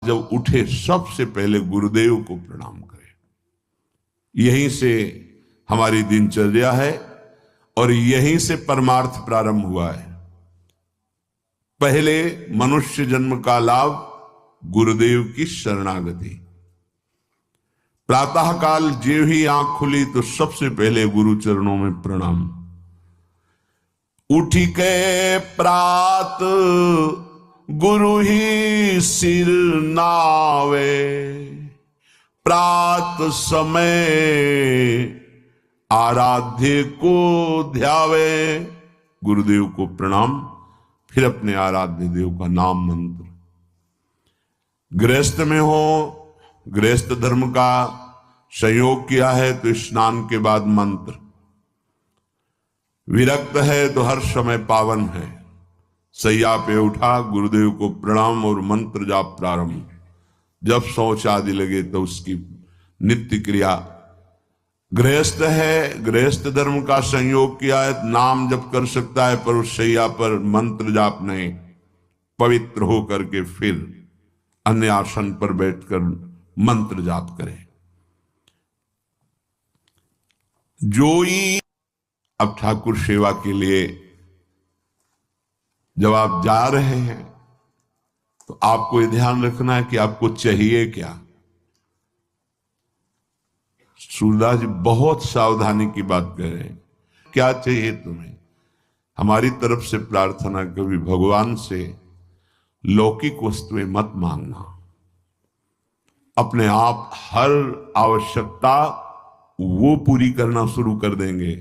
जब उठे सबसे पहले गुरुदेव को प्रणाम करें। यहीं से हमारी दिनचर्या है और यहीं से परमार्थ प्रारंभ हुआ है। पहले मनुष्य जन्म का लाभ गुरुदेव की शरणागति। प्रातः काल जो ही आंख खुली तो सबसे पहले गुरु चरणों में प्रणाम। उठी के प्रात गुरु ही सिर नावे, प्रात समय आराध्य को ध्यावे। गुरुदेव को प्रणाम, फिर अपने आराध्य देव का नाम मंत्र। गृहस्थ में हो, गृहस्थ धर्म का संयोग किया है तो स्नान के बाद मंत्र। विरक्त है तो हर समय पावन है। सैया पे उठा, गुरुदेव को प्रणाम और मंत्र जाप प्रारंभ। जब शौच आदि लगे तो उसकी नित्य क्रिया। गृहस्थ है, गृहस्थ धर्म का संयोग किया है, नाम जप कर सकता है पर उस सैया पर मंत्र जाप नहीं। पवित्र होकर के फिर अन्य आसन पर बैठकर मंत्र जाप करे। जोई अब ठाकुर सेवा के लिए जब आप जा रहे हैं तो आपको ये ध्यान रखना है कि आपको चाहिए क्या। सूरदास जी बहुत सावधानी की बात कह रहे हैं। क्या चाहिए तुम्हें? हमारी तरफ से प्रार्थना कभी भगवान से लौकिक वस्तुएं मत मांगना। अपने आप हर आवश्यकता वो पूरी करना शुरू कर देंगे।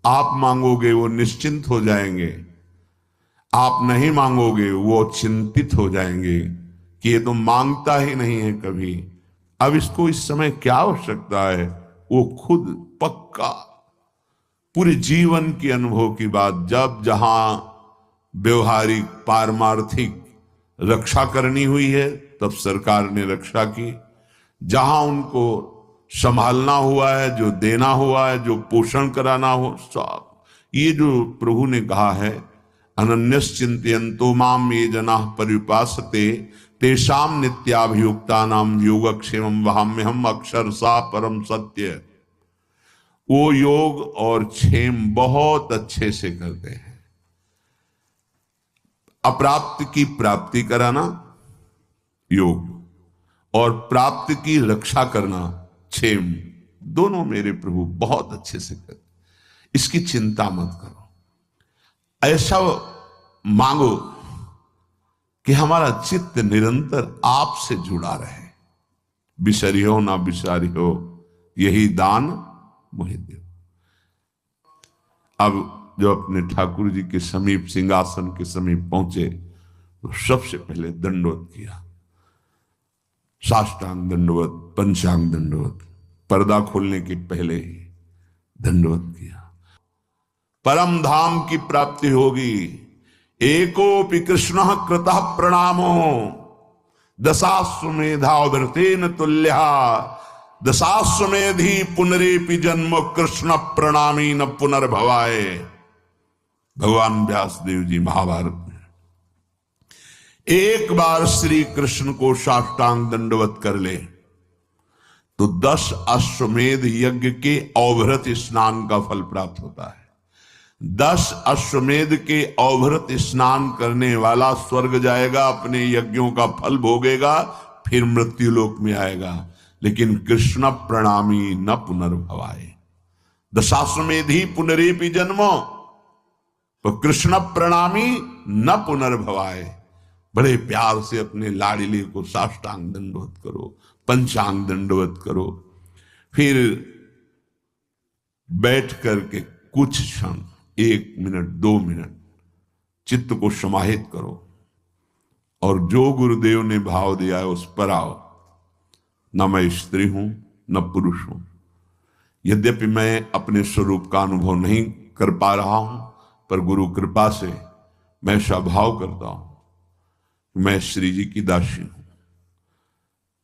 आप मांगोगे वो निश्चिंत हो जाएंगे, आप नहीं मांगोगे वो चिंतित हो जाएंगे कि ये तो मांगता ही नहीं है कभी। अब इसको इस समय क्या आवश्यकता है, वो खुद पक्का पूरे जीवन के अनुभव की बात। जब जहां व्यवहारिक पारमार्थिक रक्षा करनी हुई है तब सरकार ने रक्षा की। जहां उनको संभालना हुआ है, जो देना हुआ है, जो पोषण कराना हो, सब ये जो प्रभु ने कहा है, अनन्यश्चिन्तयन्तो माम ये जनाः पर्युपासते तेषां नित्याभियुक्तानां योगक्षेमं वहाम्यहम् अक्षरशः परम सत्य। वो योग और क्षेम बहुत अच्छे से करते हैं। अप्राप्त की प्राप्ति कराना योग और प्राप्त की रक्षा करना क्षेम, दोनों मेरे प्रभु बहुत अच्छे से करते। इसकी चिंता मत करो। ऐसा मांगो कि हमारा चित्त निरंतर आपसे जुड़ा रहे। बिसरियो ना बिसारियो, यही दान मुझे दो। अब जो अपने ठाकुर जी के समीप, सिंहासन के समीप पहुंचे तो सबसे पहले दंडवत किया। साष्टांग दंडवत, पंचांग दंडवत, पर्दा खोलने के पहले ही दंडवत किया। परम धाम की प्राप्ति होगी। एकोपि कृष्ण कृतः प्रणामो दशाश्वमेधावृतेन तुल्यः, दशाश्वमेधि पुनरेपि जन्म कृष्ण प्रणामी न पुनर्भवाय। भगवान व्यासदेव जी महाभारत में एक बार श्री कृष्ण को साष्टांग दंडवत कर ले तो 10 अश्वमेध यज्ञ के अवभृत स्नान का फल प्राप्त होता है। 10 अश्वमेध के अवभृत स्नान करने वाला स्वर्ग जाएगा, अपने यज्ञों का फल भोगेगा, फिर मृत्यु लोक में आएगा। लेकिन कृष्ण प्रणामी न पुनर्भवाय। दशाश्वमेधि पुनरेपि जन्मो, तो कृष्ण प्रणामी न पुनर्भवाय। बड़े प्यार से अपने लाडली को साष्टांग दंडवत करो, पंचांग दंडवत करो। फिर बैठ करके कुछ क्षण, 1 मिनट 2 मिनट चित्त को समाहित करो और जो गुरुदेव ने भाव दिया है उस पर आओ। न मैं स्त्री हूं न पुरुष हूं। यद्यपि मैं अपने स्वरूप का अनुभव नहीं कर पा रहा हूं, पर गुरु कृपा से मैं स्वभाव करता हूं, मैं श्री जी की दासी हूं।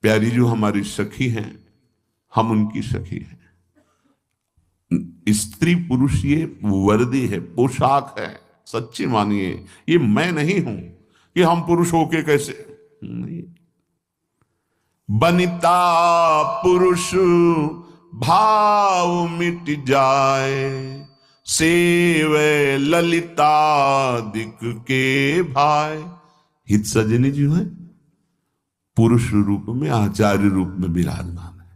प्यारी जो हमारी सखी हैं, हम उनकी सखी हैं। स्त्री पुरुष ये वर्दी है, पोशाक है। सच्ची मानिए, ये मैं नहीं हूं कि हम पुरुष होके कैसे नहीं। बनिता पुरुष भाव मिट जाए, सेवे ललिता दिक के भाई। हित सजनी जी है पुरुष रूप में, आचार्य रूप में विराजमान है।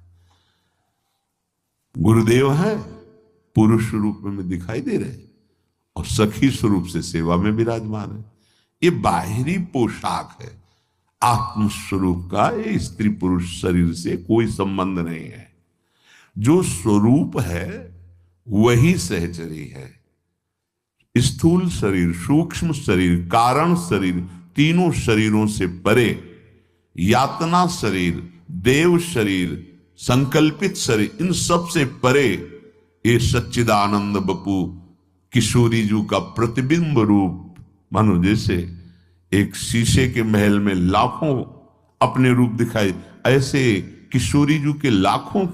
गुरुदेव है पुरुष रूप में दिखाई दे रहे और सखी स्वरूप से सेवा में विराजमान है। ये बाहरी पोशाक है, आत्म स्वरूप का ये स्त्री पुरुष शरीर से कोई संबंध नहीं है। जो स्वरूप है वही सहचरी है। स्थूल शरीर, सूक्ष्म शरीर, कारण शरीर, तीनों शरीरों से परे यातना शरीर, देव शरीर, संकल्पित शरीर, इन सब से परे ये सच्चिदानंद बपू किशोरी जी का प्रतिबिंब रूप, मानो जैसे एक शीशे के महल में लाखों अपने रूप दिखाई, ऐसे किशोरी जी के लाखों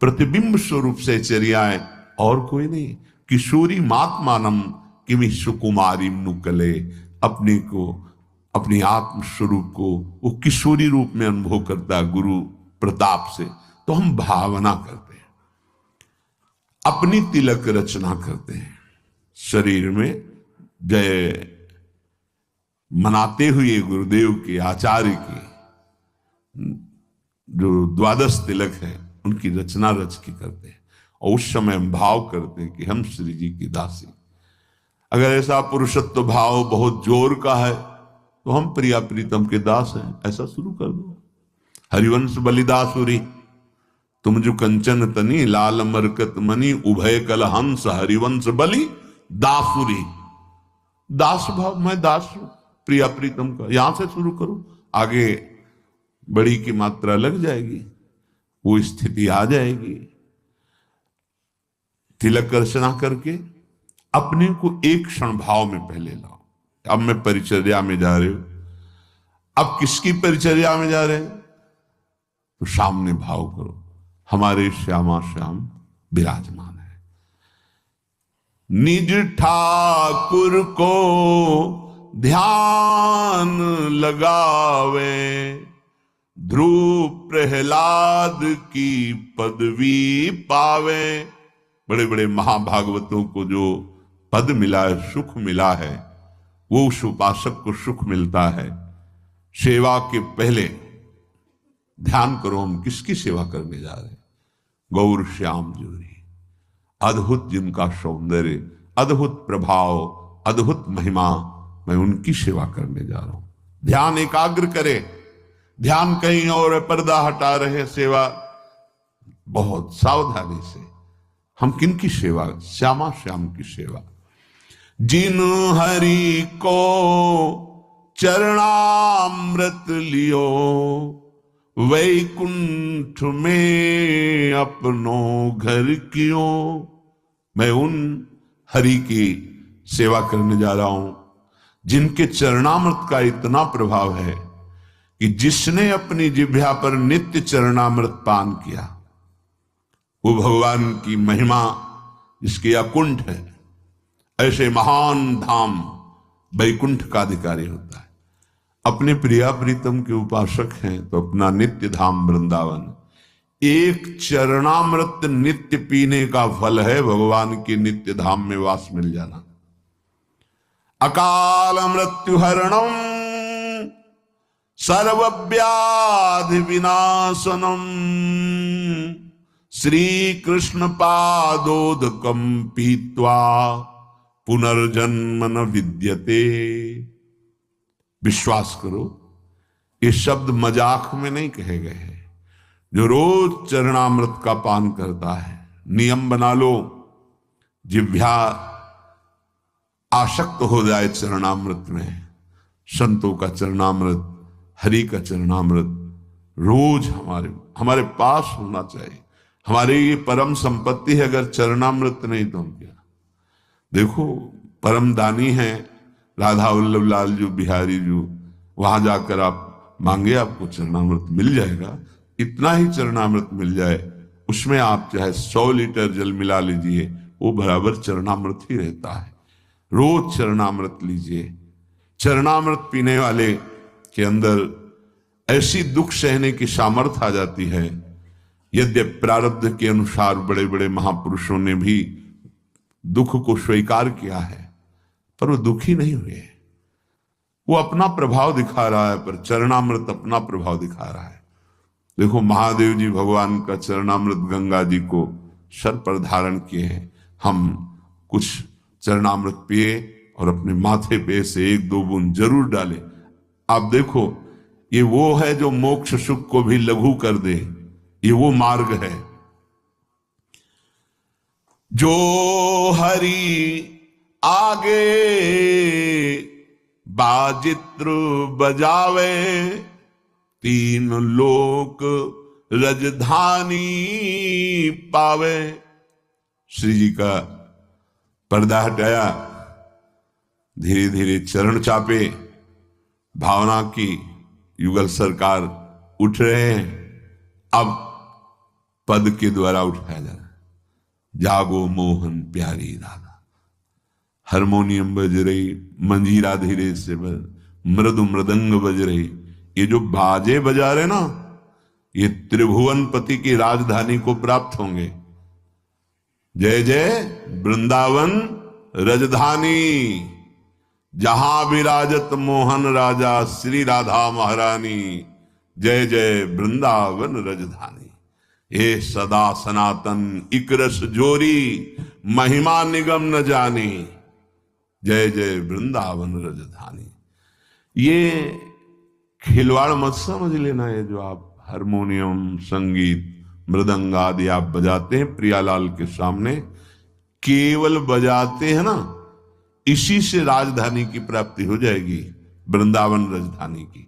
प्रतिबिंब स्वरूप से चर्याएं और कोई नहीं। किशोरी मात्मानम किमि सुकुमारी नुकले, अपने को, अपनी आत्म स्वरूप को वो किशोरी रूप में अनुभव करता है गुरु प्रताप से। तो हम भावना करते हैं, अपनी तिलक रचना करते हैं, शरीर में जय मनाते हुए गुरुदेव के, आचार्य के जो द्वादश तिलक है उनकी रचना रच के करते हैं। और उस समय हम भाव करते हैं कि हम श्री जी की दासी। अगर ऐसा पुरुषत्व भाव बहुत जोर का है तो हम प्रिया प्रीतम के दास हैं, ऐसा शुरू कर दो। हरिवंश बलिदासुरी तुम जो कंचन तनी, लाल मरकत मनी, उभय कल हंस, हरिवंश बलि दासुरी। दास भाव, मैं दास हूं प्रिया प्रीतम का, यहां से शुरू करो, आगे बड़ी की मात्रा लग जाएगी, वो स्थिति आ जाएगी। तिलक अर्चना करके अपने को एक क्षण भाव में पहले लाओ। अब मैं परिचर्या में जा रहे हो, अब किसकी परिचर्या में जा रहे हैं? तो सामने भाव करो, हमारे श्यामा श्याम विराजमान है। निज ठाकुर को ध्यान लगावे, ध्रुव प्रहलाद की पदवी पावे। बड़े बड़े महाभागवतों को जो पद मिला है, सुख मिला है, वो उस उपासक को सुख मिलता है। सेवा के पहले ध्यान करो, हम किसकी सेवा करने जा रहे हैं? गौर श्याम जोरी, अद्भुत जिनका सौंदर्य, अद्भुत प्रभाव, अद्भुत महिमा, मैं उनकी सेवा करने जा रहा हूं। ध्यान एकाग्र करे, ध्यान कहीं और, पर्दा हटा रहे, सेवा बहुत सावधानी से। हम किनकी सेवा? श्यामा श्याम की सेवा। जिन हरि को चरणामृत लियो, वैकुंठ में अपनो घर कियो। मैं उन हरि की सेवा करने जा रहा हूं जिनके चरणामृत का इतना प्रभाव है कि जिसने अपनी जिह्वा पर नित्य चरणामृत पान किया, वो भगवान की महिमा जिसके अकुंठ है, ऐसे महान धाम वैकुंठ का अधिकारी होता है। अपने प्रिया प्रीतम के उपासक हैं तो अपना नित्य धाम वृंदावन। एक चरणामृत नित्य पीने का फल है भगवान के नित्य धाम में वास मिल जाना। अकाल मृत्यु हरणम सर्वव्याधि विनाशनम, श्री कृष्ण पादोदकम पीत्वा पुनर्जन्म न विद्यते। विश्वास करो, ये शब्द मजाक में नहीं कहे गए हैं। जो रोज चरणामृत का पान करता है, नियम बना लो, जिह्वा आसक्त हो जाए चरणामृत में। संतों का चरणामृत, हरि का चरणामृत रोज हमारे पास होना चाहिए। हमारी ये परम संपत्ति है। अगर चरणामृत नहीं तो हम क्या? देखो, परम दानी है राधा वल्लभ लाल जो, बिहारी जो, वहां जाकर आप मांगे, आपको चरणामृत मिल जाएगा। इतना ही चरणामृत मिल जाए, उसमें आप चाहे 100 लीटर जल मिला लीजिए, वो बराबर चरणामृत ही रहता है। रोज चरणामृत लीजिए। चरणामृत पीने वाले के अंदर ऐसी दुख सहने की सामर्थ्य आ जाती है। यद्यपि प्रारब्ध के अनुसार बड़े बड़े महापुरुषों ने भी दुख को स्वीकार किया है, पर वो दुखी नहीं हुए। वो अपना प्रभाव दिखा रहा है, पर चरणामृत अपना प्रभाव दिखा रहा है। देखो, महादेव जी भगवान का चरणामृत गंगा जी को सर पर धारण किए हैं। हम कुछ चरणामृत पिए और अपने माथे पे से 1-2 बूंद जरूर डालें। आप देखो, ये वो है जो मोक्ष सुख को भी लघु कर दे। ये वो मार्ग है जो हरि आगे बाजित्र बजावे, 3 लोक रजधानी पावे। श्री जी का पर्दा हटाया, धीरे धीरे चरण चापे, भावना की युगल सरकार उठ रहे हैं। अब पद के द्वारा उठाया जा रहा है, जागो मोहन प्यारी राधा। हारमोनियम बज रही, मंजीरा धीरे से मृदु मृदंग बज रही। ये जो बाजे बजा रहे ना, ये त्रिभुवन पति की राजधानी को प्राप्त होंगे। जय जय वृंदावन रजधानी, जहां विराजत मोहन राजा श्री राधा महारानी। जय जय वृंदावन रजधानी, हे सदा सनातन इकरस जोरी, महिमा निगम न जानी। जय जय वृंदावन रजधानी। ये खिलवाड़ मत समझ लेना है जो आप हारमोनियम, संगीत, मृदंग आदि आप बजाते हैं प्रियालाल के सामने, केवल बजाते हैं ना, इसी से राजधानी की प्राप्ति हो जाएगी, वृंदावन राजधानी की।